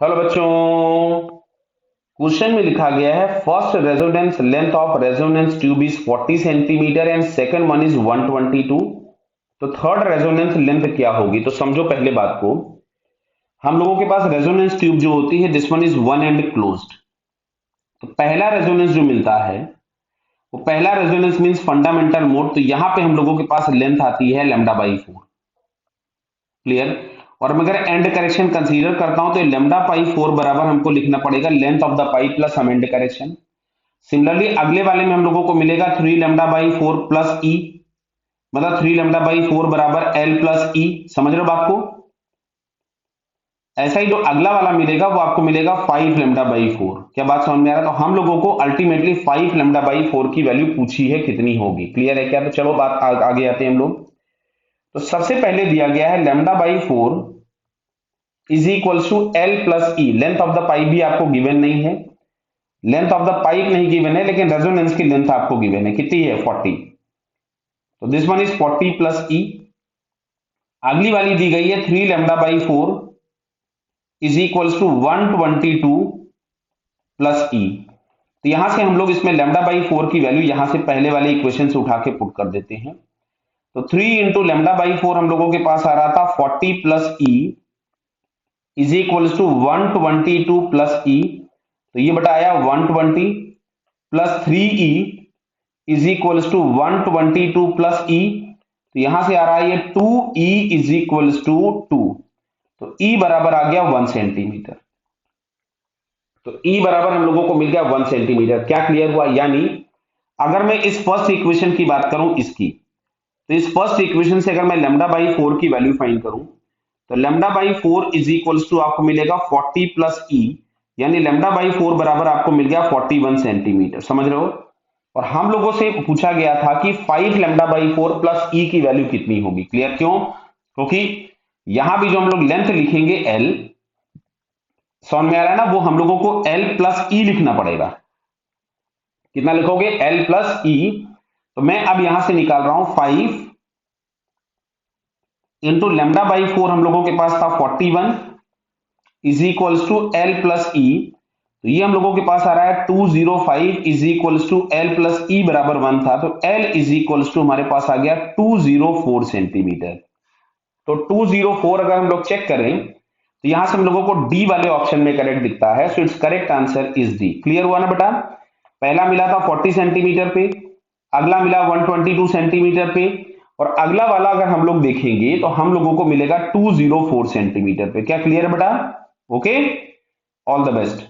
Hello बच्चों। Question में लिखा गया है first resonance length of resonance tube is 40 centimetre and second one is 122। तो थर्ड रेजोनेंस लेंथ क्या होगी? तो समझो पहले बात को, हम लोगों के पास रेजोनेंस ट्यूब जो होती है this one is one and closed. तो पहला रेजोनेंस जो मिलता है वो पहला रेजोनेंस मींस फंडामेंटल मोड। तो यहां पे हम लोगों के पास लेंथ आती है λ/4। क्लियर? और मैं अगर एंड करेक्शन कंसीडर करता हूं तो λ/4 बराबर हमको लिखना पड़ेगा length of the pipe plus हम एंड करेक्शन। सिमिलरली अगले वाले में हम लोगों को मिलेगा 3λ/4 प्लस ई, मतलब 3λ/4 बराबर एल प्लस ई। समझ रहे हो बात को? ऐसा ही जो अगला वाला मिलेगा वो आपको मिलेगा 5λ/4। क्या बात समझ में आ रहा है? तो हम लोगों को अल्टीमेटली 5λ/4 की वैल्यू पूछी है, कितनी होगी? क्लियर है क्या? तो चलो बात आगे आते हैं हम लोग। तो सबसे पहले दिया गया है λ/4 is equal to l plus e. Length of the pipe भी आपको गिवन नहीं है, लेंथ ऑफ द पाइप नहीं गिवन है, लेकिन रेजोनेंस की लेंथ आपको गिवन है। कितनी है? 40। तो दिस वन इज 40 प्लस ई। अगली वाली दी गई है 3λ/4 is equal to 122 plus e. तो यहां से हम लोग इसमें λ/4 की वैल्यू यहां से पहले वाले इक्वेशन से उठा के पुट कर देते हैं। तो 3 इंटू λ/4 हम लोगों के पास आ रहा था 40 plus e is equal to 122 plus e. तो ये बटा आया 120 plus 3e is equal to 122 plus e. तो यहां से आ रहा है ये 2e इज इक्वल टू 2। तो e बराबर आ गया 1 सेंटीमीटर। तो e बराबर हम लोगों को मिल गया 1 सेंटीमीटर। क्या क्लियर हुआ? यानी अगर मैं इस फर्स्ट इक्वेशन की बात करूं इसकी, तो इस फर्स्ट इक्वेशन से अगर मैं λ/4 की वैल्यू फाइंड करूं तो λ/4 इज इक्वल टू आपको मिलेगा 40 प्लस ई, यानी λ/4 बराबर आपको मिल गया 41 सेंटीमीटर। समझ रहे हो? और हम लोगों से पूछा गया था कि 5λ/4 प्लस ई की वैल्यू कितनी होगी। क्लियर? क्यों? क्योंकि यहां भी जो हम लोग लेंथ लिखेंगे एल, समझ में आ रहा है ना, वो हम लोगों को एल प्लस ई लिखना पड़ेगा। कितना लिखोगे? L plus e. तो मैं अब यहां से निकाल रहा हूं 5 इंटू λ/4 हम लोगों के पास था 41 is equal to l plus e. तो ये हम लोगों के पास आ रहा है 205 is equal to l plus e बराबर 1 था। तो एल इज इक्वल टू हमारे पास आ गया 204 सेंटीमीटर। तो 204 अगर हम लोग चेक करें तो यहां से हम लोगों को डी वाले ऑप्शन में करेक्ट दिखता है। So it's correct answer is D. Clear हुआ ना बेटा? पहला मिला था 40 सेंटीमीटर पे, अगला मिला 122 सेंटीमीटर पे, और अगला वाला अगर हम लोग देखेंगे तो हम लोगों को मिलेगा 204 सेंटीमीटर पे। क्या क्लियर है बेटा? Okay, all the best.